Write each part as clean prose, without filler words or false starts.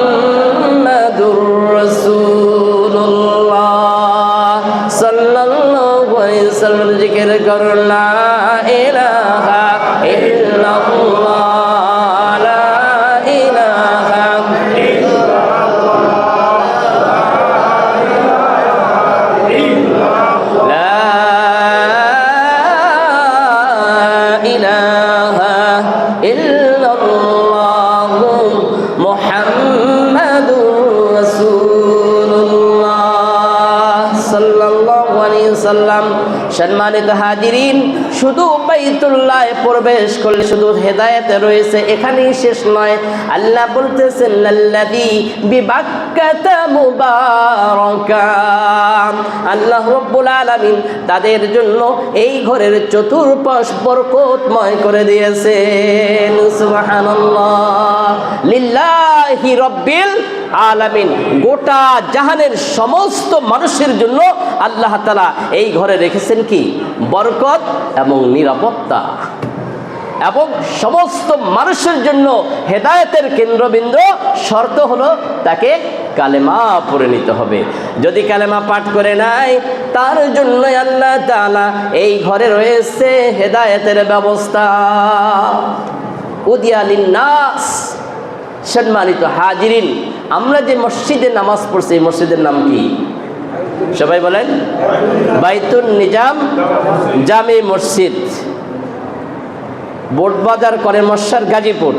মুহাম্মাদুর রাসূলুল্লাহ সাল্লাল্লাহু আলাইহি ওয়াসাল্লাম জিকির করুন লা ইলাহা ইল্লাল্লাহ লা ইলাহা ইল্লাল্লাহ লা ইলাহা ইল্লাল্লাহ মুহাম্মাদুর রাসূলুল্লাহ সাল্লাল্লাহু আলাইহি ওয়াসাল্লাম। সম্মানিত হাজিরিন, শুধু বাইতুল্লাহে প্রবেশ করলে শুধু হেদায়েতে রয়েছে এখানেই শেষ নয়। আল্লাহ বলতেছেন আল্লাযী বিবাক্কাতা মুবারাকা। আল্লাহ রাব্বুল আলামিন তাদের জন্য এই ঘরের চতুর্পাশ বরকতময় করে দিয়েছেন। সুবহানাল্লাহ। লিল্লাহি রাব্বিল আলামিন, গোটা জাহানের সমস্ত মানুষের জন্য আল্লাহ তাআলা এই ঘরে রেখেছেন কি বরকত এবং নিরাপত্তা, এবং সমস্ত মানুষের জন্য হেদায়েতের কেন্দ্রবিন্দু শর্ত হলো তাকে কালেমা পড়ে নিতে হবে। যদি কালেমা পাঠ করে নাই তার জন্য আল্লাহ তাআলা এই ঘরে রয়েছে হেদায়েতের ব্যবস্থা। উদিয়া লিন্নাস। সম্মানিত হাজিরিন, আমরা যে মসজিদে নামাজ পড়ছি এই মসজিদের নাম কি? সবাই বলেন। বাইতুন নিজাম জামে মসজিদ, বোটবাজার করে মশার গাজীপুর।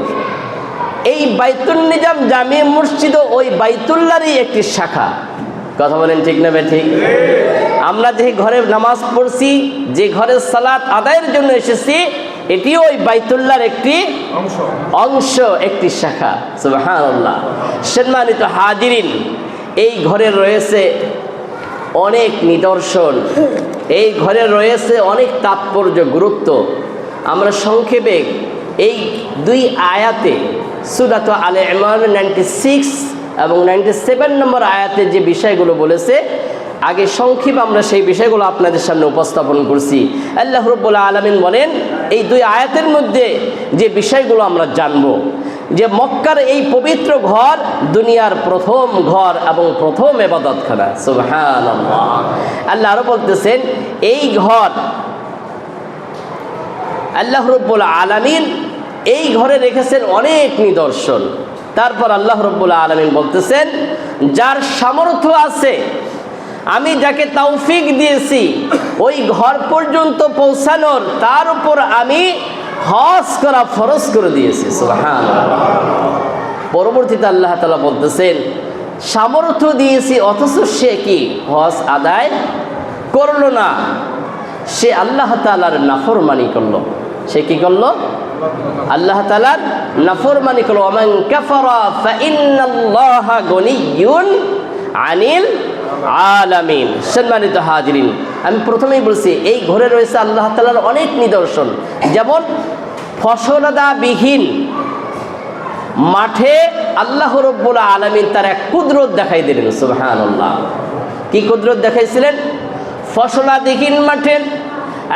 এই বাইতুন নিজাম জামে মসজিদ ওই বাইতুল্লাহরই একটি শাখা। কথা বলেন ঠিক না ঠিক? আমরা যে ঘরে নামাজ পড়ছি, যে ঘরে সালাত আদায়ের জন্য এসেছি, এটিও ওই বাইতুল্লাহর একটি অংশ, একটি শাখা। সুবহানাল্লাহ। সম্মানিত হাজিরিন, এই ঘরে রয়েছে অনেক নিদর্শন, এই ঘরে রয়েছে অনেক তাৎপর্য, গুরুত্ব। আমরা সংক্ষেপে এই দুই আয়াতে সূরা আলে ইমরান 96 এবং 97 নম্বর আয়াতে যে বিষয়গুলো বলেছে, আগে সংক্ষেপে আমরা সেই বিষয়গুলো আপনাদের সামনে উপস্থাপন করছি। আল্লাহ রাব্বুল আলামিন বলেন, এই দুই আয়াতের মধ্যে যে বিষয়গুলো আমরা জানব, যে মক্কার এই পবিত্র ঘর দুনিয়ার প্রথম ঘর এবং প্রথম ইবাদতখানা। সুবহানাল্লাহ। আল্লাহ আরো বলতেছেন, এই ঘর আল্লাহ রাব্বুল আলামিন এই ঘরে রেখেছেন অনেক নিদর্শন। তারপর আল্লাহ রাব্বুল আলামিন বলতেছেন, যার সামর্থ্য আছে, আমি যাকে তৌফিক দিয়েছি ওই ঘর পর্যন্ত পৌঁছানোর, তার উপর আমি হজ করা ফরজ করে দিয়েছি। সুবহানাল্লাহ। পরবর্তীতে আল্লাহ তাআলা বলতেছেন, সামর্থ্য দিয়েছি অথচ সে কি হজ আদায় করলো না, সে আল্লাহ তাআলার নাফরমানি করলো। সে কি করলো? আল্লাহ তাআলার নাফরমানি করলো। ওয়ামান কাফারা ফাইন্নাল্লাহা গনিয়্যুন আনিল আলামিন। সম্মানিত হাজিরিন, আমি প্রথমেই বলছি এই ঘরে রয়েছে আল্লাহ তাআলার অনেক নিদর্শন। যেমন ফসলাদাবিহীন মাঠে আল্লাহ রাব্বুল আলামিন তার এক কুদরত দেখাই দিলেন। সুবহানাল্লাহ। কি কুদরত দেখাইছিলেন? ফসলাদিহীন মাঠে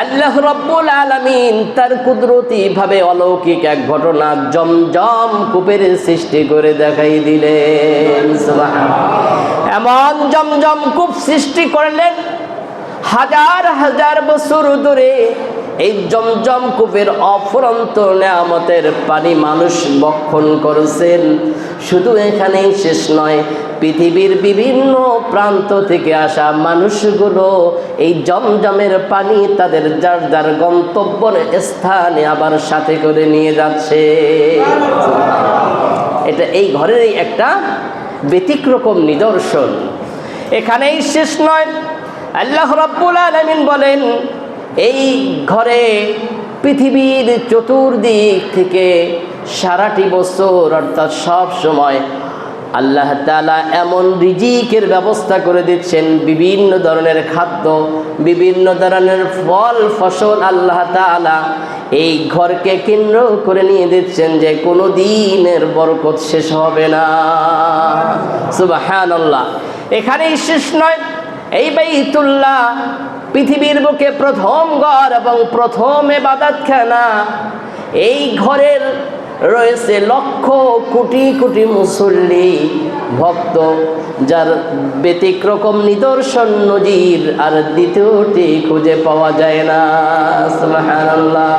আল্লাহ রাব্বুল আলামিন তার কুদরতি ভাবে অলৌকিক এক ঘটনা জমজম কূপের সৃষ্টি করে দেখাই দিলেন। সুবহানাল্লাহ। এমন জমজম কূপ সৃষ্টি করলেন, হাজার হাজার বছর ধরে এই জমজম কূপের অফুরন্ত নেয়ামতের পানি মানুষ ভক্ষণ করেছেন। শুধু এখানেই শেষ নয়, পৃথিবীর বিভিন্ন প্রান্ত থেকে আসা মানুষগুলো এই জমজমের পানি তাদের যার যার গন্তব্যের স্থানে আবার সাথে করে নিয়ে যাচ্ছে। এটা এই ঘরেরই একটা ব্যতিক্রম নিদর্শন। এখানেই শেষ নয়, আল্লাহ রাব্বুল আলামিন বলেন, এই ঘরে পৃথিবীর চতুর্দিক থেকে সারাটি বছর অর্থাৎ সব সময় আল্লাহ তাআলা এমন রিজিকের ব্যবস্থা করে দিচ্ছেন, বিভিন্ন ধরনের খাদ্য, বিভিন্ন ধরনের ফল ফসল আল্লাহ তাআলা এই ঘরকে কেন্দ্র করে নিয়ে দিচ্ছেন, যে কোনো দিনের বরকত শেষ হবে না। সুবহানাল্লাহ। এখানেই শেষ নয়, এই বাইতুল্লাহ পৃথিবীর বুকে প্রথম ঘর এবং প্রথম ইবাদতখানা। এই ঘরের রয়েছে লক্ষ কোটি কোটি মুসল্লি ভক্ত, যার ব্যতিক্রম নিদর্শন নজির আর দ্বিতীয়টি খুঁজে পাওয়া যায় না। সুবহানাল্লাহ।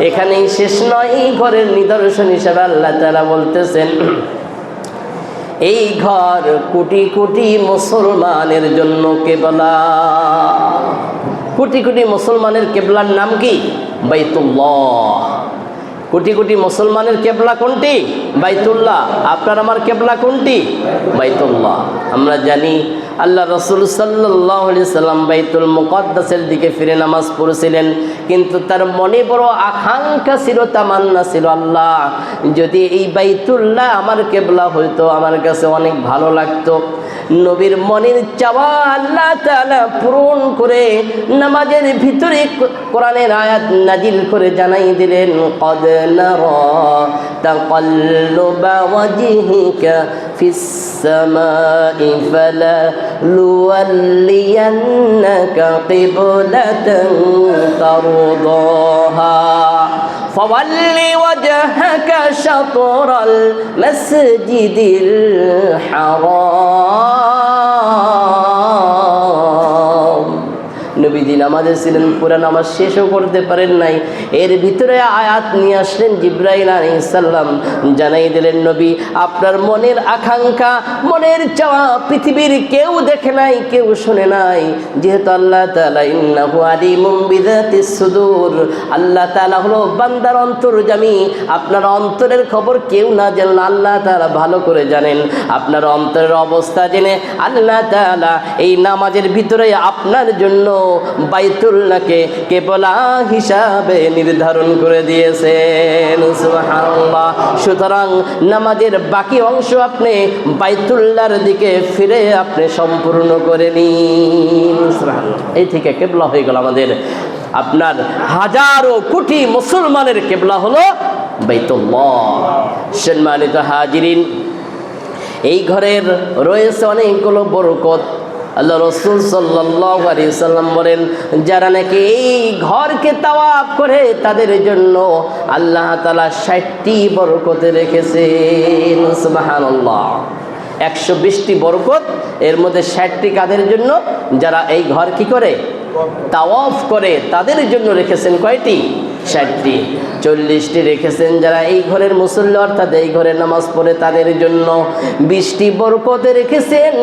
এখানেই শেষ নয়, এই ঘরের নিদর্শন হিসেবে আল্লাহ তাআলা বলতেছেন, এই ঘর কোটি কোটি মুসলমানের জন্য কেবলা। কোটি কোটি মুসলমানের কেবলার নাম কি? বাইতুল্লাহ। কোটি কোটি মুসলমানের কেবলা কোনটি? বাইতুল্লাহ। আপনার আমার কেবলা কোনটি? বাইতুল্লাহ। আমরা জানি আল্লাহ রসুল সাল্লাল্লাহু আলাইহি সাল্লাম বাইতুল মুকদ্দাসের দিকে ফিরে নামাজ পড়ছিলেন, কিন্তু তার মনে বড় আকাঙ্ক্ষা ছিল, তামান্না ছিল, আল্লাহ যদি এই বাইতুল্লাহ আমার কেবলা হইতো আমার কাছে অনেক ভালো লাগতো। নবীর মনের চাওয়া আল্লাহ তাআলা পূরণ করে নামাজের ভিতরে কোরআনের আয়াত নাজিল করে জানাই দিলেন, কদ নারা তাকাল্লুবা ওয়াজহিকা ফিস সামাই ফালা লুওয়াল্লিয়ান্নাকা কিবলাতান তারদাহা ফাওয়াল্লি ওয়াজহাকা শাতরাল মাসজিদিল হারাম। নবীজি নামাজে ছিলেন, পুরা নামাজ শেষও করতে পারেন নাই, এর ভিতরে আয়াত নিয়ে আসলেন জিবরাইল আলাইহিস সালাম, জানাই দিলেন, নবী আপনার মনের আকাঙ্ক্ষা, মনের চাওয়া পৃথিবীর কেউ দেখে নাই, কেউ শুনে নাই, যেহেতু আল্লাহ তাআলা ইন্নাহু আলিমুম বিযাতিস সুদূর, আল্লাহ তাআলা হলো বান্দার অন্তর্যামী। আপনার অন্তরের খবর কেউ না জানেন, আল্লাহ তাআলা ভালো করে জানেন। আপনার অন্তরের অবস্থা জেনে আল্লাহ তাআলা এই নামাজের ভিতরে আপনার জন্য বাইতুল্লাহকে কেবলা হিসাবে নির্ধারণ করে দিয়েছেন। সুবহানাল্লাহ। সুতরাং নামাজের বাকি অংশ আপনি বাইতুল্লাহর দিকে ফিরে আপনি সম্পূর্ণ করে নিন। সুবহানাল্লাহ। এই থেকে কেবলা হয়ে গেল আমাদের, আপনার হাজারো কোটি মুসলমানের কেবলা হলো বাইতুল্লাহ। সম্মানিত হাজিরিন, এই ঘরের রয়েছে অনেকগুলো বরকত। আল্লাহ রসুল সাল্লাল্লাহু আলাইহি সাল্লাম বলেন, যারা নাকি এই ঘরকে তাওয়াফ করে তাদের জন্য আল্লাহ তাআলা 60টি বরকত রেখেছেন। সুবহানাল্লাহ। 120টি বরকত, এর মধ্যে 60টি কাদের জন্য? যারা এই ঘর কি করে? তাওয়াফ করে, তাদের জন্য রেখেছেন কয়টি? 60টি। 40টি রেখেছেন যারা এই ঘরের মুসল্লি, অর্থাৎ এই ঘরে নামাজ পড়ে তাদের জন্য। 20টি বরকত রেখেছেন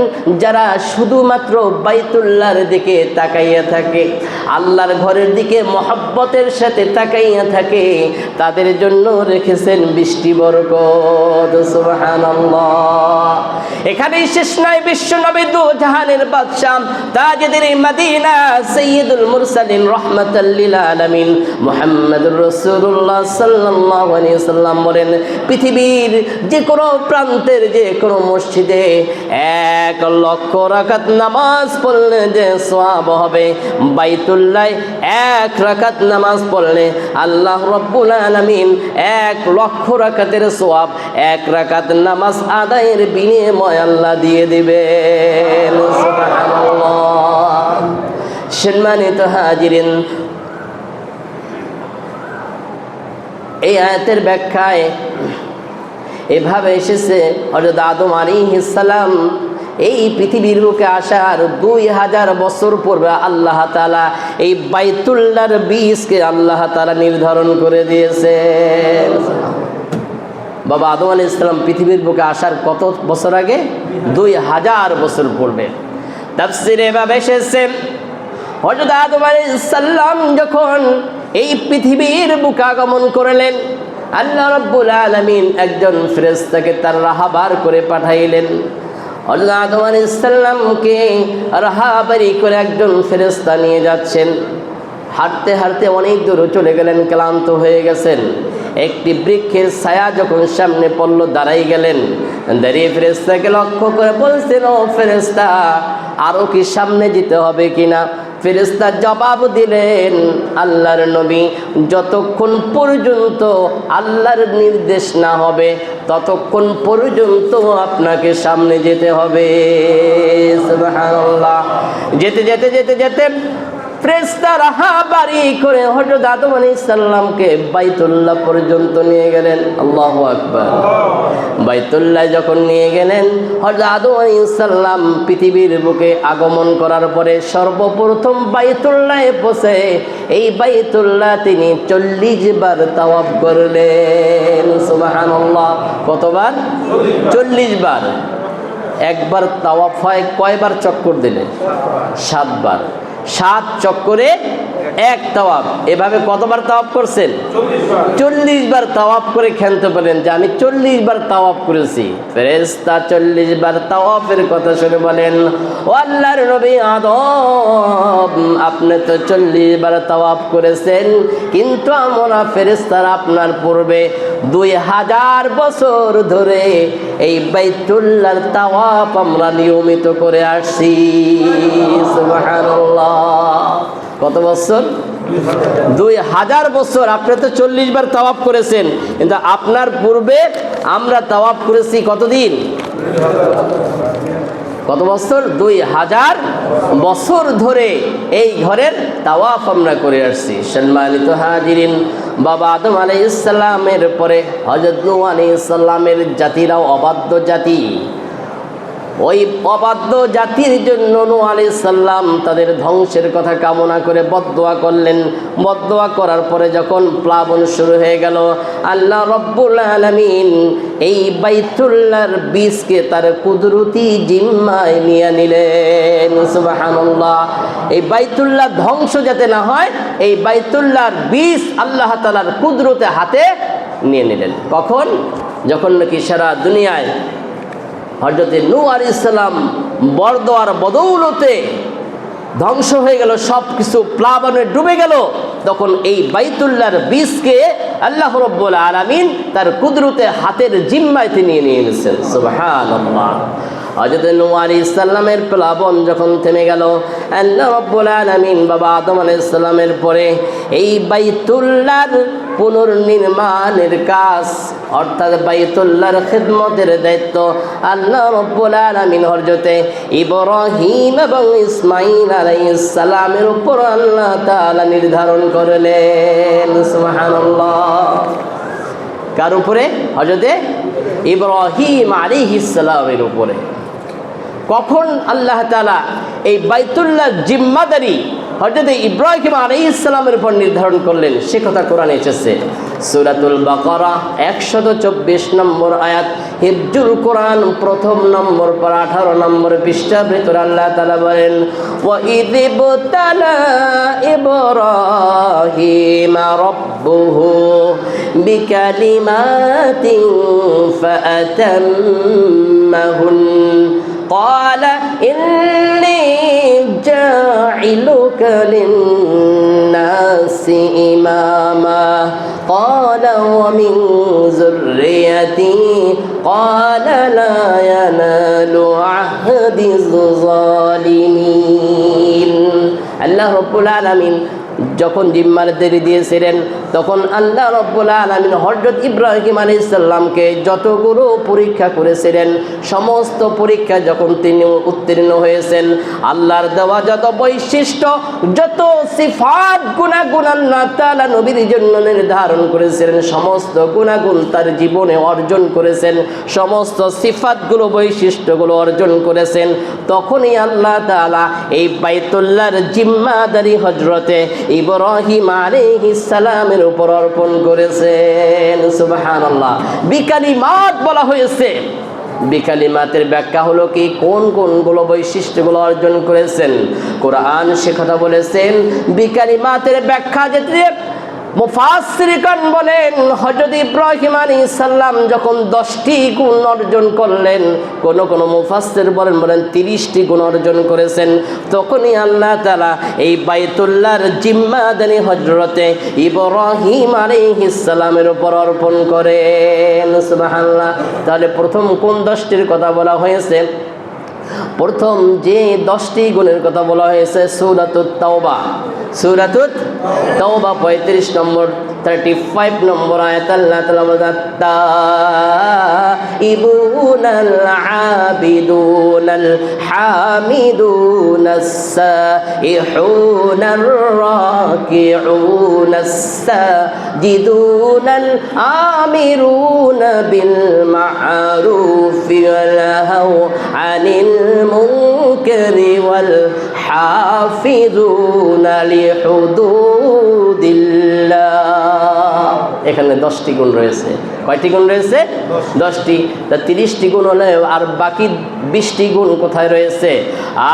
যারা শুধুমাত্র বাইতুল্লাহর দিকে তাকাইয়া থাকে, আল্লাহর ঘরের দিকে মহব্বতের সাথে তাকাইয়া থাকে, তাদের জন্য রেখেছেন 20টি বরকত। সুবহানাল্লাহ। এখানেই শেষ নয়, বিশ্ব নবী দু জাহানের বাদশা তাজেদের মদিনা সাইয়্যিদুল মুরসালিন রাহমাতাল লিল আলামিন মুহাম্মদুর রাসূলুল্লাহ সাল্লাল্লাহু আলাইহি সাল্লাম বলেন, পৃথিবীর যে কোনো প্রান্তের যে কোনো মসজিদে 1 লক্ষ রাকাত নামাজ পড়লে যে সওয়াব হবে, বাইতুল্লাহ 1 রাকাত নামাজ পড়লে আল্লাহ রাব্বুল আলামিন 1 লক্ষ রাকাতের সওয়াব 1 রাকাত নামাজ আদায়ের বিনিময়ে আল্লাহ দিয়ে দিবেন। সুবহানাল্লাহ। সম্মানিত হাজিরিন, এই আয়াতের ব্যাখ্যায় এভাবে এসেছে, হযরত আদম আলাইহিস সালাম এই পৃথিবীর বুকে আসার 2000 বছর পূর্বে আল্লাহ তাআলা এই বাইতুল্লাহর বীজকে আল্লাহ তাআলা নির্ধারণ করে দিয়েছেন। বাবা আদম আলাইহিস সালাম পৃথিবীর বুকে আসার কত বছর আগে? 2000 বছর পূর্বে। তাফসীরে এভাবে এসেছে, হযরত আদম আলাইহিস সালাম যখন এই পৃথিবীর বুকে আগমন করলেন, আল্লাহ রাব্বুল আলামিন একজন ফেরেশতাকে তার রাহাবার করে পাঠাইলেন। হযরত আদম আলাইহিস সালামকে রাহাবারি করে একজন ফেরেশতা নিয়ে যাচ্ছেন। হাঁটতে হাঁটতে অনেক দূর চলে গেলেন, ক্লান্ত হয়ে গেছেন। একটি বৃক্ষের ছায়া যখন সামনে পড়ল, দাঁড়াই গেলেন। দাঁড়িয়ে ফেরেশতাকে লক্ষ্য করে বলছেন, ও ফেরেশতা, আরো কি সামনে যেতে হবে কিনা? ফেরেশতা জবাব দিলেন, আল্লাহর নবী, যতক্ষণ পর্যন্ত আল্লাহর নির্দেশ না হবে ততক্ষণ পর্যন্ত আপনাকে সামনে যেতে হবে। সুবহানাল্লাহ। যেতে যেতে যেতে যেতে ফেরেশতারা বাড়ি করে হযরত আদম আলাইহিস সালামকে বাইতুল্লাহ পর্যন্ত নিয়ে গেলেন। আল্লাহু আকবার। বাইতুল্লাহ যখন নিয়ে গেলেন, হযরত আদম আলাইহিস সালাম পৃথিবীর বুকে আগমন করার পরে সর্বপ্রথম বাইতুল্লাহে পৌঁছে এই বাইতুল্লাহ তিনি 40 বার তাওয়াফ করলেন। সুবহানাল্লাহ। কতবার? 40 বার। একবার তাওয়াফ হয় কয়বার চক্কর দিলে? 7 বার। 7 চক্করে এক তাওয়াফ। এভাবে কতবার তাওয়াফ করছেন? 40 বার তাওয়াফ করে ক্ষান্ত পেলেন যে আমি 40 বার তাওয়াফ করেছি। ফেরেশতা 40 বার তাওয়াফের কথা শুনে বলেন, ও আল্লাহর নবী আদম, আপনি তো 40 বার তাওয়াফ করেছেন, কিন্তু আমরা ফেরেশতারা আপনার পূর্বে 2000 বছর ধরে এই বাইতুল্লাহর তাওয়াফ আমরা নিয়মিত করে আসছি। সুবহানাল্লাহ। কত বছর? 2000 বছর। আপনি তো 40 বার তাওয়াফ করেছেন, কিন্তু আপনার পূর্বে আমরা তাওয়াফ করেছি কতদিন? কত বছর? 2000 বছর ধরে এই ঘরের তাওয়াফ আমরা করে আসছি। সম্মানিত হাজিরিন, বাবা আদম আলাইহিস সালামের পরে হযরত নূহ আলাইহিস সালামের জাতিরাও অবাধ্য জাতি। ওই অবাধ্য জাতির জন্য নূহ আলাইহিস সালাম তাদের ধ্বংসের কথা কামনা করে বদদোয়া করলেন। বদদোয়া করার পরে যখন প্লাবন শুরু হয়ে গেল, আল্লাহ রব্বুল আলামিন এই বাইতুল্লাহর বীজকে তার কুদরতি জিম্মায় নিয়ে নিলেন। সুবহানাল্লাহ। এই বাইতুল্লাহ ধ্বংস যাতে না হয়, এই বাইতুল্লাহর বীজ আল্লাহ তাআলার কুদরতে হাতে নিয়ে নিলেন। কখন? যখন নাকি সারা দুনিয়ায় হযরত নূহ আলাইহিস সালাম বরদোয়ার বদৌলতে ধ্বংস হয়ে গেল, সব কিছু প্লাবনে ডুবে গেল, তখন এই বাইতুল্লাহর বীজকে আল্লাহ রাব্বুল আলামিন তার কুদরতে হাতের জিম্মায় তিনি নিয়ে নিয়েছেন। সুবহানাল্লাহ। হযরত নূহ আলাইহিস সালামের প্লাবন যখন থেমে গেল, আল্লাহ রাব্বুল আলামিন বাবা আদম আলাইহিস সালামের পরে এই বাইতুল্লাহর পুনর্নির্মাণের কাজ, অর্থাৎ বাইতুল্লাহর খিদমতের দায়িত্ব আল্লাহ রাব্বুল আলামিন হযরত ইব্রাহিম এবং ইসমাঈল আলাইহিস সালামের উপর আল্লাহ তাআলা নির্ধারণ করলেন। সুবহানাল্লাহ। কার উপরে? হযরত ইব্রাহিম আলাইহিস সালামের উপরে। কখন আল্লাহ তাআলা এই বাইতুল্লাহর জিম্মাদারি হযরত ইব্রাহিম আলাইহিস সালামের উপর নির্ধারণ করলেন সে কথা কোরআনে এসেছে। সূরাতুল বাকারা 124 নম্বর আয়াত, হিফজুল কোরআন প্রথম নম্বর পর 18 নম্বর পৃষ্ঠার ভিতরে আল্লাহ তাআলা বলেন, ওয়া ইযিবতালা ইব্রাহিম রাব্বুহু বিকালিমাতিন ফাআতাম্মাহুন قال إني جاعلك للناس إماما قال ومن ذريتي قال لا ينال عهد الظالمين। আল্লাহ রাব্বুল আলামিন যখন জিম্মাদারি দিয়েছিলেন তখন আল্লাহ রাব্বুল আলামিন হযরত ইব্রাহিম আলাইহিস সালামকে যতগুলো পরীক্ষা করেছিলেন, সমস্ত পরীক্ষা যখন তিনি উত্তীর্ণ হয়েছেন, আল্লাহর দেওয়া যত বৈশিষ্ট্য, যত সিফাত গুণাগুণ আল্লাহ তাআলা নবীর জন্য নির্ধারণ করেছিলেন, সমস্ত গুণাগুণ তার জীবনে অর্জন করেছেন, সমস্ত সিফাতগুলো বৈশিষ্ট্যগুলো অর্জন করেছেন। তখনই আল্লাহ তাআলা এই বাইতুল্লাহর জিম্মাদারি হযরতে ইব্রাহিম আলাইহিস সালামের উপর অর্পণ করেছেন। সুবহানাল্লাহ। বিকালিমাত বলা হয়েছে। বিকালিমাতের ব্যাখ্যা হলো কি, কোন কোনগুলো বৈশিষ্ট্যগুলো অর্জন করেছেন কোরআন সে কথা বলেছেন। বিকালিমাতের ব্যাখ্যা যেতে মুফাসসিরগণ বলেন হযরত ইব্রাহিম আলাইহিস সালাম যখন 10টি গুণ অর্জন করলেন, কোন কোন মুফাসসির বলেন 30টি গুণ অর্জন করেছেন, তখনই আল্লাহ তাআলা এই বাইতুল্লাহর জিম্মাদারি হযরতে ইব্রাহিম আলাইহিস সালামের উপর অর্পণ করেন। সুবহানাল্লাহ। তাহলে প্রথম কোন 10টির কথা বলা হয়েছে? প্রথম যে 10টি গুণের কথা বলা হয়েছে সূরাতুত তাওবা। সূরাতুত তাওবা 35 নম্বর 35 নম্বর আয়াত আল্লাহ তাআলা বলেন তাইবুনাল আবিদুনাল হামিদুনাস সাইহুনার রাকিউনাস সাজিদুনাল আমিরুনা বিল মা'রুফি ওয়াল নাহাউ আনিল মুনকারি ওয়াল হাফিজুনা লিহুদুদিল্লাহ। এখানে 10টি গুণ রয়েছে। কয়টি গুণ রয়েছে? 10টি। তা 30টি গুণ হলে আর বাকি 20টি গুণ কোথায় রয়েছে?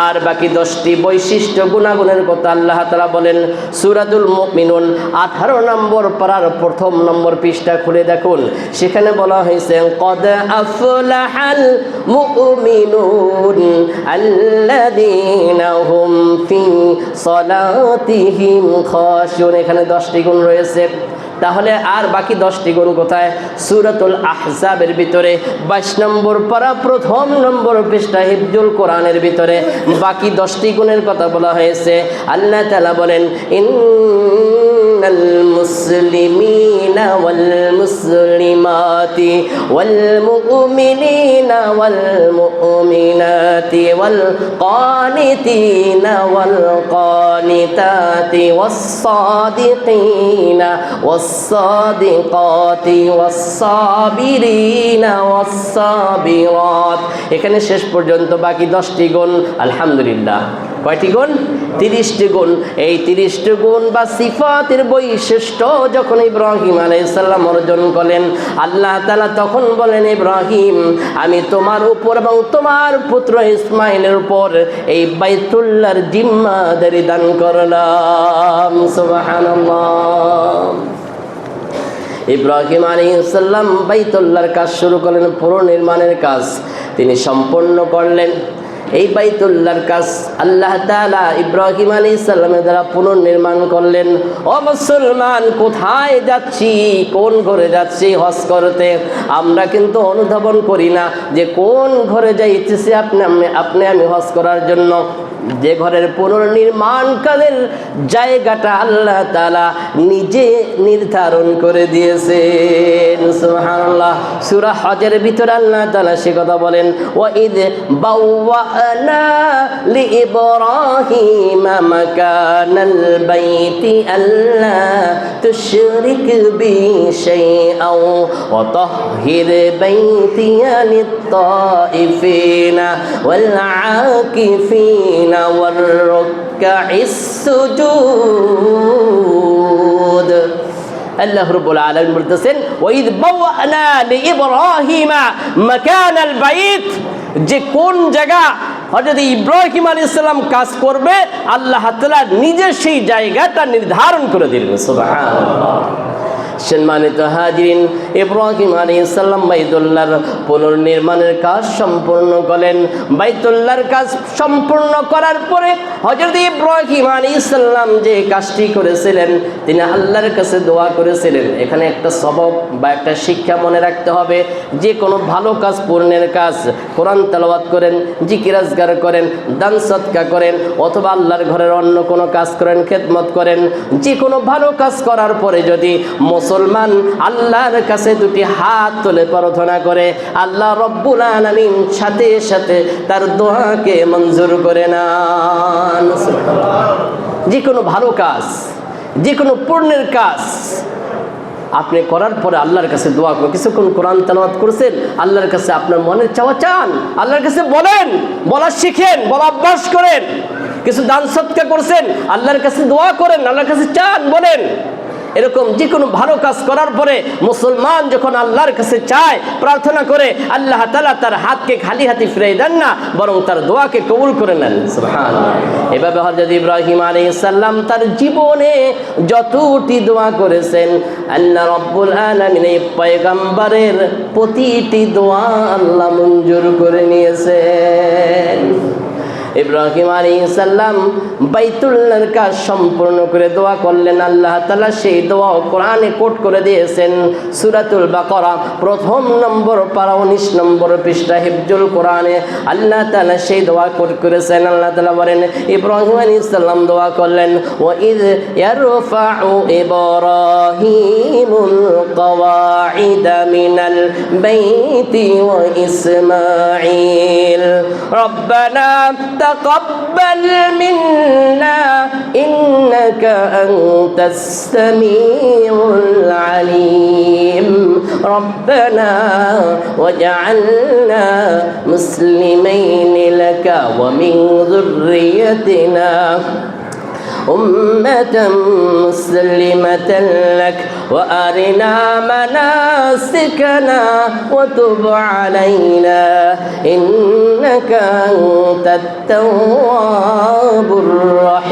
আর বাকি 10টি বৈশিষ্ট্য গুণাগুণের কথা আল্লাহ তাআলা বলেন সূরাতুল মুমিনুন 18 নম্বর পারার 1 নম্বর পৃষ্ঠা খুলে দেখুন। সেখানে বলা হয়েছে কদ আফলাহাল মুমিনুন আল্লাযীনা হুম ফি সালাতিহিম খাশিউন। এখানে 10টি গুণ রয়েছে। তাহলে আর বাকি 10টি গুণ কোথায়? সূরাতুল আহজাবের ভিতরে 22 নম্বর পারা 1 নম্বর পৃষ্ঠা হিফজুল কোরআনের ভিতরে বাকি 10টি গুণের কথা বলা হয়েছে। আল্লাহ তাআলা বলেন ইন্নাল মুসলিমিনা ওয়াল মুসলিমাতি ওয়াল মুমিনিনা ওয়াল মুমিনাতি ওয়াল কানিতিনা ওয়াল কানিতাতি ওয়াস সাদিকিনা والصادقات والصابرين والصابرات। এখানে শেষ পর্যন্ত বাকি 10টি গুণ। আলহামদুলিল্লাহ কয়টি গুণ? 30টি গুণ। এই 30টি গুণ বা সিফাতের বৈশিষ্ট্য যখন ইব্রাহিম আলাইহিস সালাম অর্জন করলেন, আল্লাহ তাআলা তখন বলেন ইব্রাহিম আমি তোমার উপর এবং তোমার পুত্র ইসমাইলের উপর এই বাইতুল্লাহর জিম্মাদারি দান করলাম। সুবহানাল্লাহ। ইব্রাহিম আলাইহিস সালাম বাইতুল্লাহর কাজ শুরু করলেন, পুনর্নির্মাণের কাজ তিনি সম্পন্ন করলেন। এই বাইতুল্লাহর কাজ আল্লাহ তাআলা ইব্রাহিম আলাইহিস সালামের দ্বারা পুনর্নির্মাণ করলেন। ও মুসলমান, কোথায় যাচ্ছি, কোন ঘরে যাচ্ছি হজ করতে? আমরা কিন্তু অনুধাবন করি না যে কোন ঘরে যাইতেছি আপনি আমি হজ করার জন্য। যে ঘরের পুনর্নির্মাণ কাজের জায়গাটা আল্লাহ তাআলা নিজে নির্ধারণ করে দিয়েছেন। সুবহানাল্লাহ। সূরা হজের ভিতরে আল্লাহ তাআলা সে কথা বলেন ওয়াইদ বাওয়ানা লিইব্রাহিমা মাকানাল বাইতি আল্লা তুশরিক বি শাইআন ওয়া তাহহির বাইতিয়া লিত-তাইফিনা ওয়াল আকিফিনা والركع السجود। আল্লাহ রাব্বুল আলামিন বলতেছেন ওয়াইদ বাওয়ানা লিইব্রাহিমা মাকানাল বাইত, যে কোন জায়গা হযরত ইব্রাহিম আলাইহিস সালাম কাজ করবে আল্লাহ তাআলা নিজে সেই জায়গাটা নির্ধারণ করে দিলেন। সুবহানাল্লাহ। সম্মানিত হাজিরিন, ইব্রাহিম আলাইহিস সালাম বাইতুল্লাহর পুনর্নির্মাণের কাজ সম্পূর্ণ করলেন। বাইতুল্লাহর কাজ সম্পূর্ণ করার পরে হযরত ইব্রাহিম আলাইহিস সালাম যে কাজটি করেছিলেন তিনি আল্লাহর কাছে দোয়া করেছিলেন। এখানে একটা সবক বা একটা শিক্ষা মনে রাখতে হবে, যে কোনো ভালো কাজ, পূর্ণের কাজ, কোরআন তেলাওয়াত করেন, জিকির আজকার করেন, দান সদকা করেন, অথবা আল্লাহর ঘরের অন্য কোনো কাজ করেন, খেদমত করেন, যে কোনো ভালো কাজ করার পরে যদি মুসলমান আল্লাহর কাছে দুটি হাত তুলে প্রার্থনা করে, আল্লাহ রব্বুল আলামিন সাথে সাথে তার দোয়াকে মঞ্জুর করে নেন। যে কোনো ভালো কাজ, যে কোনো পুণ্যের কাজ আপনি করার পরে আল্লাহর কাছে দোয়া করুন। কিছুক্ষণ কোরআন তেলাওয়াত করেছেন, আল্লাহর কাছে আপনার মনের চাওয়া চান, আল্লাহর কাছে বলেন, বলা শিখেন, বলা অভ্যাস করেন। কিছু দান সদকা করছেন, আল্লাহর কাছে দোয়া করেন, আল্লাহর কাছে চান, বলেন। এরকম যে কোনো ভালো কাজ করার পরে মুসলমান যখন আল্লাহর কাছে চায়, প্রার্থনা করে, আল্লাহ তাআলা তার হাতকে খালি হাতে ফিরিয়ে দেন না, বরং তার দোয়াকে কবুল করে নেন। সুবহানাল্লাহ। এভাবে হযরত ইব্রাহিম আলাইহিস সালাম তার জীবনে যতটি দোয়া করেছেন, আল্লাহ রাব্বুল আলামিন এই পয়গম্বরের প্রতিটি দোয়া আল্লাহ মঞ্জুর করে নিয়েছেন। ইব্রাহিম আলাইহিস সালাম বাইতুল্লাহর কাজ সম্পূর্ণ করে দোয়া করলেন। আল্লাহ তাআলা সেই দোয়া কোরআনে কোট করে দিয়েছেন। সূরাতুল বাকারা প্রথম নম্বর পারা 19 নম্বর পৃষ্ঠা হিফজুল কোরআনে আল্লাহ তাআলা সেই দোয়া কোট করেছেন। আল্লাহ তাআলা বলেন ইব্রাহিম আলাইহিস সালাম দোয়া করলেন ওয়া ইয ইয়ারফাউ ইব্রাহিমুল কওয়াইদা মিনাল বাইতি ওয়া ইসমাঈল রব্বানা তাকাব্বাল মিন্না ইন্নাকা আনতাস সামিউল আলিম রব্বানা ওয়াজআলনা মুসলিমাইন লাকা ওয়া মিন যুররিয়াতিনা أمة مسلمة لك وأرنا مناسكنا وتب علينا إنك أنت التواب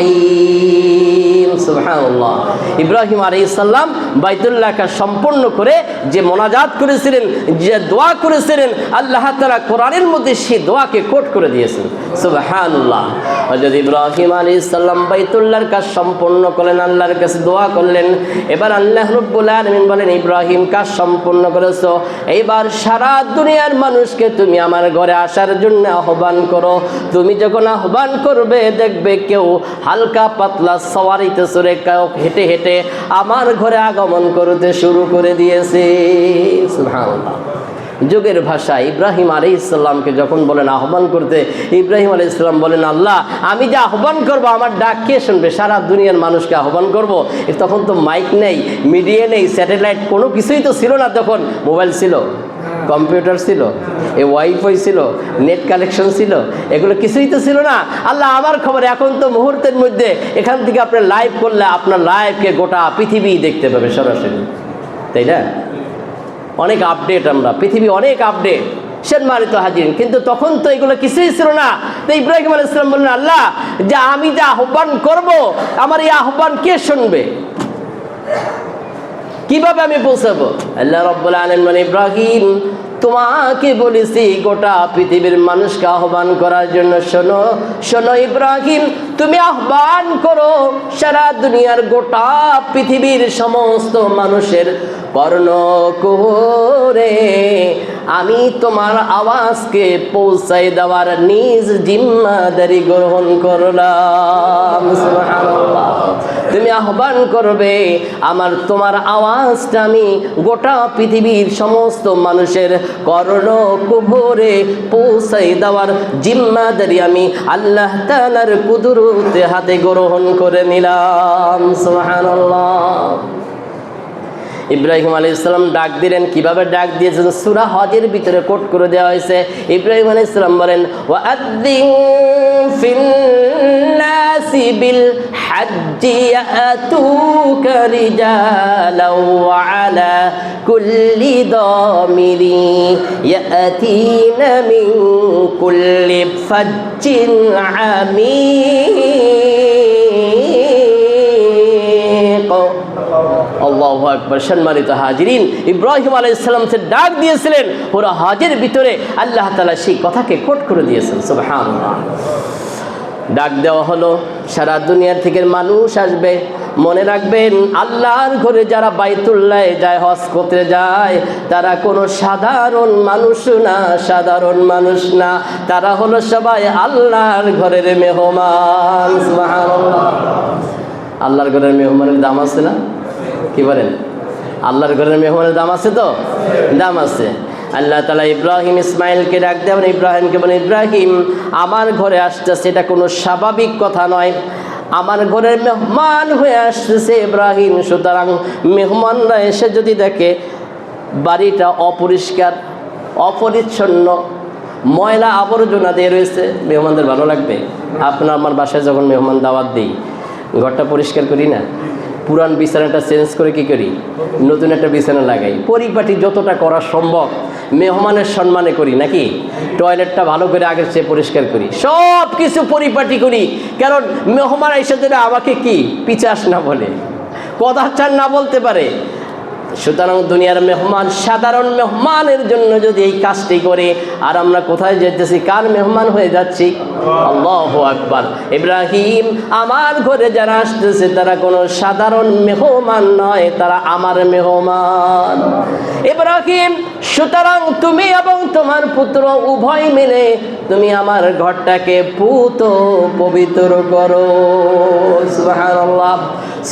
الرحيم سبحان الله ইব্রাহিম আলাইহিস সালাম বাইতুল্লাহ কাজ সম্পূর্ণ করে যে মোনাজাত করেছিলেন, যে দোয়া করেছিলেন, আল্লাহ তাআলা কোরআনের মধ্যে সেই দোয়াকে কোট করে দিয়েছেন। সুবহানাল্লাহ। হযরত ইব্রাহিম আলাইহিস সালাম বাইতুল্লাহর কাজ সম্পূর্ণ করলেন, আল্লাহর কাছে দোয়া করলেন। এবার আল্লাহ রাব্বুল আলামিন বলেন ইব্রাহিম কাজ সম্পূর্ণ করেছো, এইবার সারা দুনিয়ার মানুষকে তুমি আমার ঘরে আসার জন্য আহ্বান করো। তুমি যখন আহ্বান করবে দেখবে কেউ হালকা পাতলা সওয়ারিতে চড়ে, কেউ হেঁটে হেঁটে আমার ঘরে আগমন করতে শুরু করে দিয়েছে। সুবহানাল্লাহ। যুগের ভাষায় ইব্রাহিম আলাইহিস সালামকে যখন বলেন আহ্বান করতে, ইব্রাহিম আলাইহিস সালাম বলেন আল্লাহ আমি যে আহ্বান করব আমার ডাক কে শুনবে? সারা দুনিয়ার মানুষকে আহ্বান করব। তখন তো মাইক নেই, মিডিয়া নেই, স্যাটেলাইট কোনো কিছুই তো ছিল না। তখন মোবাইল ছিল, কম্পিউটার ছিল, ওয়াইফাই ছিল, নেট কানেকশন ছিল, এগুলো কিছুই তো ছিল না। আল্লাহ আমার খবর এখন তো মুহূর্তের মধ্যে এখান থেকে আপনি লাইভ করলে আপনার লাইভকে গোটা পৃথিবী দেখতে পাবে সরাসরি, তাই না? অনেক আপডেট, আমরা পৃথিবী অনেক আপডেট, সম্মানিত হাজির। কিন্তু তখন তো এগুলো কিছুই ছিল না। তো ইব্রাহিম আলাইহিস সালাম বললেন আল্লাহ যে আমি যা আহ্বান করব আমার এই আহ্বান কে শুনবে, কিভাবে আমি পৌঁছাবো? আল্লাহ রাব্বুল আলামিন বলেন ইব্রাহিম তোমাকে বলেছি গোটা পৃথিবীর মানুষকে আহ্বান করার জন্য। শোনো শোনো ইব্রাহিম, তুমি আহ্বান করো সারা দুনিয়ার গোটা পৃথিবীর সমস্ত মানুষের কর্ণ কুহরে আমি তোমার আওয়াজকে পৌঁছাই দেওয়ার নিজ জিম্মাদারি গ্রহণ করলাম। সুবহানাল্লাহ। তুমি আহ্বান করবে, আমার তোমার আওয়াজটা আমি গোটা পৃথিবীর সমস্ত মানুষের কর্ণ কুহরে পৌঁছাই দেওয়ার জিম্মাদারি আমি আল্লাহ তাআলার কুদরতে হাতে গ্রহণ করে নিলাম। সুবহানাল্লাহ। ইব্রাহিম আলাইহিস সালাম ডাক দিলেন, কিভাবে ডাক দিয়েছেন সূরা হজের ভিতরে কোট করে দেওয়া হয়েছে। ইব্রাহিম আলাইহিস সালাম বলেন ওয়াআযিন ফিন নাসি বিল হাজ্জি ইয়াতুকা রিজালাও ওয়া আলা কুল্লি দামিরি ইয়াতিনা মিন কুল্লি ফাজ্জিন আমিক। আল্লাহু আকবার। সম্মানিত হাজিরিন, ইব্রাহিম আলাইহিস সালাম সে ডাক দিয়েছিলেন, পুরো হজের ভিতরে আল্লাহ তাআলা সেই কথাকে কোট করে দিয়েছেন। সুবহানাল্লাহ। ডাক দেওয়া হলো, সারা দুনিয়া থেকে মানুষ আসবে। মনে রাখবেন আল্লাহর ঘরে যারা বাইতুল্লাহে যায়, হজ করতে যায়, তারা কোনো সাধারণ মানুষ না, সাধারণ মানুষ না, তারা হলো সবাই আল্লাহর ঘরের মেহমান। সুবহানাল্লাহ। আল্লাহর ঘরের মেহমানের দাম আছে না? কি বলেন? আল্লাহর ঘরের মেহমানের দাম আছে তো? দাম আছে। আল্লাহ তাআলা ইব্রাহিম ইসমাইলকে ডাক দেন, ইব্রাহিমকে বলেন ইব্রাহিম আমার ঘরে আসতেছে, এটা কোনো স্বাভাবিক কথা নয়, আমার ঘরের মেহমান হয়ে আসতেছে ইব্রাহিম। সুতরাং মেহমানরা এসে যদি দেখে বাড়িটা অপরিষ্কার, অপরিচ্ছন্ন, ময়লা আবর্জনা দিয়ে রয়েছে, মেহমানদের ভালো লাগবে? আপনার আমার বাসায় যখন মেহমান দাওয়াত দিই, ঘরটা পরিষ্কার করি না? পুরান বিছানাটা চেঞ্জ করে কি করি? নতুন একটা বিছানা লাগাই। পরিপাটি যতটা করা সম্ভব মেহমানের সম্মানে করি নাকি? টয়লেটটা ভালো করে আগের চেয়ে পরিষ্কার করি, সব কিছু পরিপাটি করি। কারণ মেহমান এসে যদি আমাকে কি পিচাস না বলে, কথা চান না বলতে পারে, সুতরাং দুনিয়ার মেহমান, সাধারণ মেহমানের জন্য যদি এই কাজটি করে, আর আমরা কোথায় যেতেছি? কার মেহমান হয়ে যাচ্ছি? আল্লাহু আকবার। ইব্রাহিম, আমার ঘরে যারা আসতেছে তারা কোনো সাধারণ মেহমান নয়, তারা আমার মেহমান। ইব্রাহিম, সুতরাং তুমি এবং তোমার পুত্র উভয় মিলে তুমি আমার ঘরটাকে পুত পবিত্র করো। সুবহানাল্লাহ।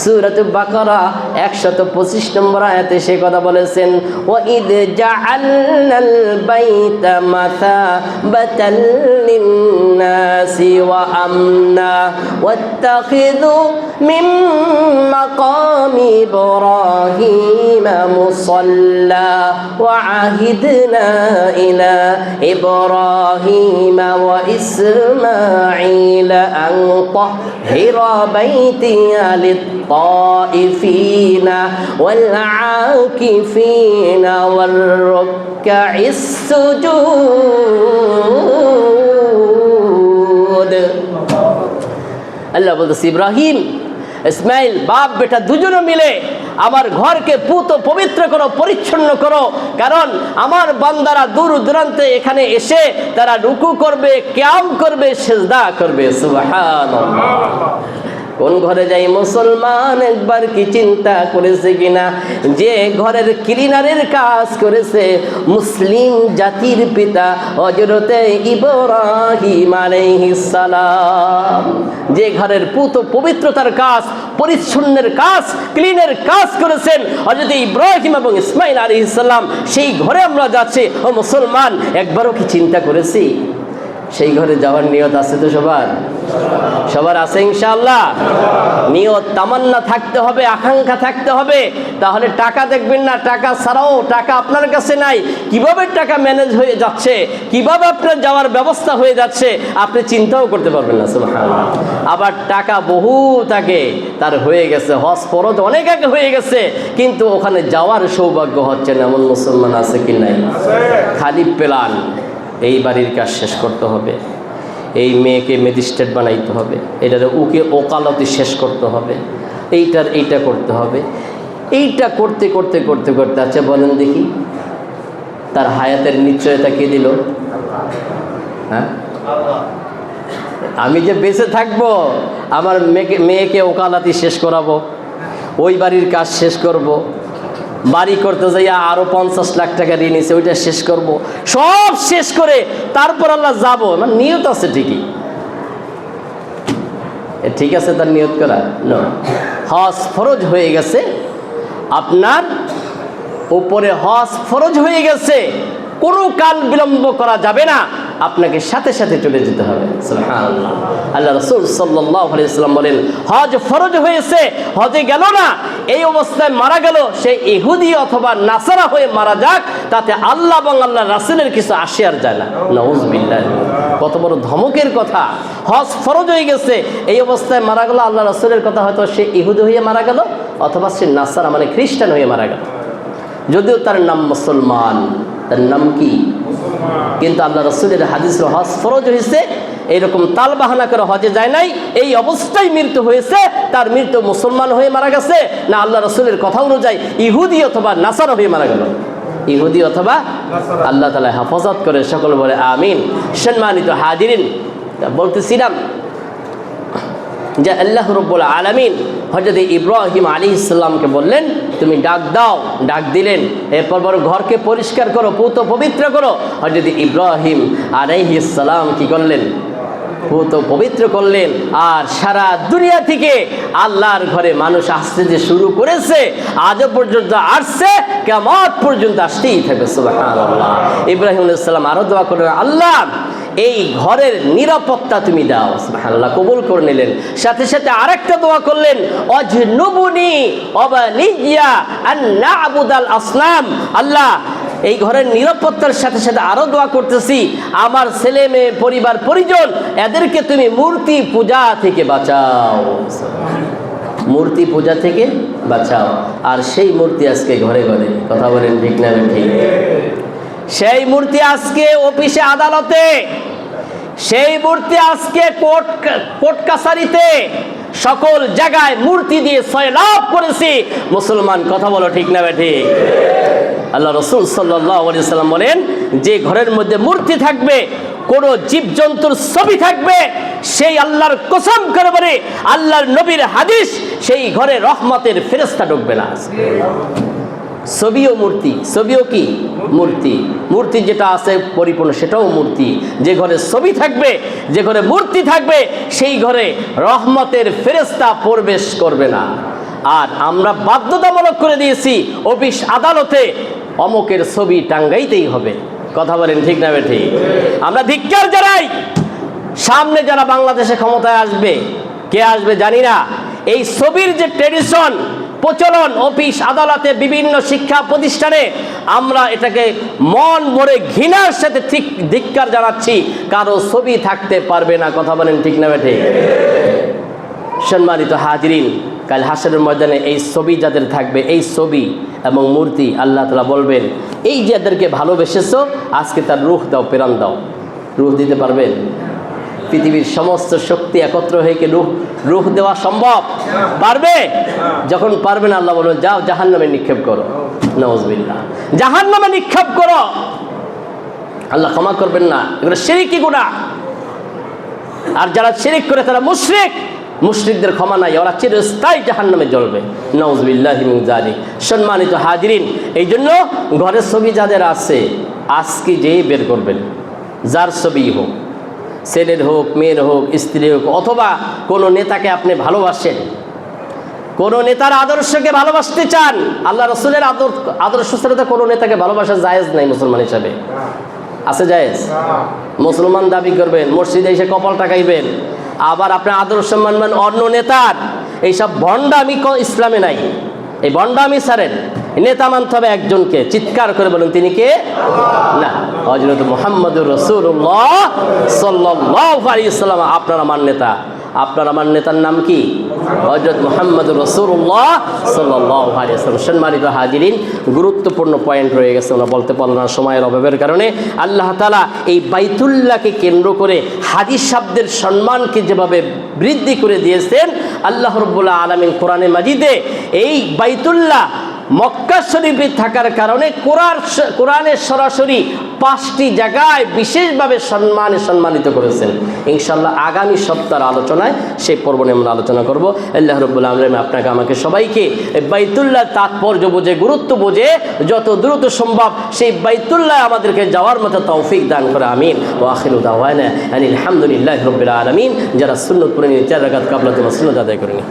সূরাত বাকারা 125 নম্বর আয়াতে সে কথা বলেছেন, ওয়া ইদ জাআলনাল বাইতা মাসাবাতাল লিন-নাসি ওয়া আমনা ওয়াত্তাখিযু মিন মাকামি ইব্রাহিমা মুসাল্লা ওয়া আহিদনা ইলা ইব্রাহিমা ওয়া ইসমাঈলা আন তাহহিরা বাইতিয়া للطائفين والعاكفين والركع السجود। আল্লাহ বলতেছে, ইব্রাহিম, ইসমাইল, বাপ বেটা দুজনে মিলে আমার ঘরকে পুত পবিত্র করো, পরিচ্ছন্ন করো। কারণ আমার বান্দারা দূর দূরান্তে এখানে এসে তারা রুকু করবে, কিয়াম করবে, সিজদা করবে। সুবহানাল্লাহ। কোন ঘরে যাই মুসলমান একবার কি চিন্তা করেছে কিনা যে ঘরের ক্লিনারের কাজ করেছে মুসলিম জাতির পিতা হযরতে ইব্রাহিম আলাইহিস সালাম। যে ঘরের পুত পবিত্রতার কাজ, পরিচ্ছন্নের কাজ, ক্লিনের কাজ করেছেন হযরত ইব্রাহিম এবং ইসমাইল আলাইহিস সালাম, সেই ঘরে আমরা যাচ্ছি। ও মুসলমান, একবারও কি চিন্তা করেছি সেই ঘরে যাওয়ার নিয়ত আছে তো সবার? সবার আছে ইনশাআল্লাহ। নিয়ত, তামান্না থাকতে হবে, আকাঙ্ক্ষা থাকতে হবে। তাহলে টাকা দেখবেন না, টাকা ছাড়াও, টাকা আপনার কাছে নাই, কিভাবে টাকা ম্যানেজ হয়ে যাচ্ছে, কিভাবে আপনার যাওয়ার ব্যবস্থা হয়ে যাচ্ছে আপনি চিন্তাও করতে পারবেন না। সুবহানাল্লাহ। আবার টাকা বহু থাকে, তার হয়ে গেছে, হজ ফরজ অনেক আগে হয়ে গেছে, কিন্তু ওখানে যাওয়ার সৌভাগ্য হচ্ছে না। এমন মুসলমান আছে কি নাই? খালি প্ল্যান, এই বাড়ির কাজ শেষ করতে হবে, এই মেয়েকে ম্যাজিস্ট্রেট বানাইতে হবে, এটার ওকালতি শেষ করতে হবে, এইটা করতে হবে। এইটা করতে করতে করতে করতে আচ্ছা বলেন দেখি, তার হায়াতের নিশ্চয়তা কে দিল? হ্যাঁ, আমি যে বেঁচে থাকবো, আমার মেয়েকে ওকালতি শেষ করাবো, ওই বাড়ির কাজ শেষ করব, বাড়ি করতে যাইয়া আরো 50 লাখ টাকা ঋণ নিছে, ওইটা শেষ করব, সব শেষ করে তারপর আল্লাহ যাব। মানে নিয়ত আছে ঠিকই, ঠিক আছে তার নিয়ত করা। হজ ফরজ হয়ে গেছে, আপনার উপরে হজ ফরজ হয়ে গেছে, কোনো কাল বিলম্ব করা যাবে না, আপনাকে সাথে সাথে চলে যেতে হবে। সুবহানাল্লাহ। আল্লাহ রাসূল সাল্লাল্লাহু আলাইহি ওয়াসাল্লাম বলেন, হজ ফরজ হয়েছে, হজে গেল না, এই অবস্থায় মারা গেল, সে ইহুদি অথবা নাসারা হয়ে মারা যাক, তাতে আল্লাহ এবং আল্লাহ রাসূলের কিছু আসে আর যায় না। নাউযুবিল্লাহ। কত বড় ধমকের কথা! হজ ফরজ হয়ে গেছে, এই অবস্থায় মারা গেল, আল্লাহ রাসূলের কথা হয়তো সে ইহুদি হয়ে মারা গেল অথবা সে নাসারা মানে খ্রিস্টান হয়ে মারা গেল, যদিও তার নাম মুসলমান, তার নাম কি? কিন্তু আল্লাহ রাসূলের হাদিস হজ ফরজ হয়েছে, এইরকম তাল বাহানা করে হজে যায় নাই, এই অবস্থায় মৃত্যু হয়েছে, তার মৃত্যু মুসলমান হয়ে মারা গেছে না আল্লাহ রাসূলের কথা অনুযায়ী ইহুদি অথবা নাসারা হয়ে মারা গেল? ইহুদি অথবা আল্লাহ তাআলা হেফাজত করে, সকল বলে আমিন। সম্মানিত হাজিরিন, বলতেছিলাম যে আল্লাহ রাব্বুল আলামিন হযরত ইব্রাহিম আলাইহিস সালামকে বললেন তুমি ডাক দাও, ডাক দিলেন, এরপর বড় ঘরকে পরিষ্কার করো, পুত পবিত্র করো। হযরত ইব্রাহিম আলাইহিস সালাম কি করলেন? পুত পবিত্র করলেন। আর সারা দুনিয়া থেকে আল্লাহর ঘরে মানুষ আসতে যে শুরু করেছে, আজও পর্যন্ত আসছে, কিয়ামত পর্যন্ত আসতেই থাকবে। সুবহানাল্লাহ। ইব্রাহিম আলাইহিস সালাম আরো দোয়া করলেন, আল্লাহ এই ঘরের নিরাপত্তা তুমি দাও। সুবহানাল্লাহ, কবুল করে নিলেন। সাথে সাথে আরেকটা দোয়া করলেন, অজনুবুনি ওয়াবানিয়া আন না'বুদাল আসনাম। আল্লাহ এই ঘরের নিরাপত্তার সাথে সাথে আরো দোয়া করতেছি, আমার ছেলে মেয়ে, পরিবার পরিজন, এদেরকে তুমি মূর্তি পূজা থেকে বাঁচাও, মূর্তি পূজা থেকে বাঁচাও। আর সেই মূর্তি আজকে ঘরে ঘরে, কথা বলেন ঠিক না ঠিক? সেই মূর্তি আজকে অফিসে আদালতে, সেই মূর্তি আজকে কোর্ট কাছারিতে, সকল জায়গায় মূর্তি দিয়ে সয়লাভ করেছি মুসলমান। কথা বলো ঠিক না ঠিক? আল্লাহ রাসূল সাল্লাল্লাহু আলাইহি সাল্লাম বলেন, যে ঘরের মধ্যে মূর্তি থাকবে, কোন জীবজন্তুর ছবি থাকবে, সেই আল্লাহর কসম করে বলে, আল্লাহর নবীর হাদিস, সেই ঘরে রহমতের ফেরেশতা ঢুকবে না। ছবিও মূর্তি, ছবিও কি মূর্তি, মূর্তি যেটা আছে পরিপূর্ণ সেটাও মূর্তি। যে ঘরে ছবি থাকবে, যে ঘরে মূর্তি থাকবে, সেই ঘরে রহমতের ফেরেশতা প্রবেশ করবে না। আর আমরা বাধ্যতামূলক করে দিয়েছি অফিস আদালতে অমুকের ছবি টাঙ্গাইতেই হবে। কথা বলেন ঠিক না ঠিক? আমরা ধিক্কার জানাই, সামনে যারা বাংলাদেশে ক্ষমতায় আসবে, কে আসবে জানি না, এই ছবির যে ট্রেডিশন প্রচলন অফিস আদালতে বিভিন্ন শিক্ষা প্রতিষ্ঠানে, আমরা এটাকে মন ভরে ঘৃণার সাথে ঠিক ধিক্কার জানাচ্ছি। কারো ছবি থাকতে পারবে না। কথা বলেন ঠিক না ঠিক? সম্মানিত হাজিরিন, কাল হাসরের ময়দানে এই ছবি যাদের থাকবে, এই ছবি এবং মূর্তি, আল্লাহ তাআলা বলবেন, এই যাদেরকে ভালোবেসেছো আজকে তার রূহ দাও, প্রাণ দাও। রূহ দিতে পারবেন? পৃথিবীর সমস্ত শক্তি একত্র হয়ে কি রূহ দেওয়া সম্ভব? পারবে? যখন পারবে না, আল্লাহ বলবেন, যাও জাহান্নামে নিক্ষেপ করো। নাউযুবিল্লাহ, জাহান্নামে নিক্ষেপ করো। আল্লাহ ক্ষমা করবেন না, এগুলো শিরকি গুনাহ। আর যারা শিরক করে তারা মুশরিক, মুশরিকদের ক্ষমা নাই, ওরা চিরস্থায়ী জাহান্নামে জ্বলবে। নাউযুবিল্লাহি মিন যালিক। সম্মানিত হাজিরিন, এই জন্য ঘরের ছবি যাদের আছে আজকে যেই বের করবেন, যার ছবি হোক, ছেলের হোক, মেয়ের হোক, স্ত্রী হোক, অথবা কোনো নেতাকে আপনি ভালোবাসেন, কোনো নেতার আদর্শকে ভালোবাসতে চান, আল্লাহ রাসূলের আদর্শ ছাড়া তো কোনো নেতাকে ভালোবাসা জায়েজ নাই মুসলমান হিসাবে। আছে জায়েজ? মুসলমান দাবি করবেন, মসজিদে এসে কপাল টাকাইবেন, আবার আপনার আদর্শ মানবেন অন্য নেতার, এইসব ভণ্ডামি ইসলামে নাই। এই ভণ্ডামি ছাড়েন, নেতা মানতে হবে একজনকে। চিৎকার করে বলুন, তিনি কে? না, হযরত মুহাম্মদুর রাসূলুল্লাহ সাল্লাল্লাহু আলাইহি ওয়াসাল্লাম আপনার আমার নেতা। আপনার আমার নেতার নাম কি? হযরত মুহাম্মদুর রাসূলুল্লাহ সাল্লাল্লাহু আলাইহি ওয়াসাল্লাম। সম্মানিত হাজিরিন, গুরুত্বপূর্ণ পয়েন্ট রয়ে গেছে, ওরা বলতে পারলো না সময়ের অভাবের কারণে। আল্লাহ তাআলা এই বাইতুল্লাহকে কেন্দ্র করে হাদিস শব্দের সম্মানকে যেভাবে বৃদ্ধি করে দিয়েছেন, আল্লাহ রাব্বুল আলামিন কোরআনে মাজিদে এই বাইতুল্লাহ মক্কা শরীফে থাকার কারণে কোরআনের সরাসরি 5টি জায়গায় বিশেষভাবে সম্মানিত করেছেন। ইনশাআল্লাহ আগামী সপ্তাহের আলোচনায় সেই পর্ব নিয়ে আমরা আলোচনা করব। আল্লাহ রাব্বুল আলামিন আপনাকে আমাকে সবাইকে বাইতুল্লাহ তাৎপর্য বুঝে, গুরুত্ব বুঝে যত দ্রুত সম্ভব সেই বাইতুল্লাহ আমাদেরকে যাওয়ার মতো তৌফিক দান করে। আমিন। ওয়া আখিরু দাওয়ানা আলহামদুলিল্লাহি রাব্বিল আলামিন। যারা সুন্নাত পড়ে নিয়ে 4 রাকাত কাবলা সুন্নাত আদায় করে নিন।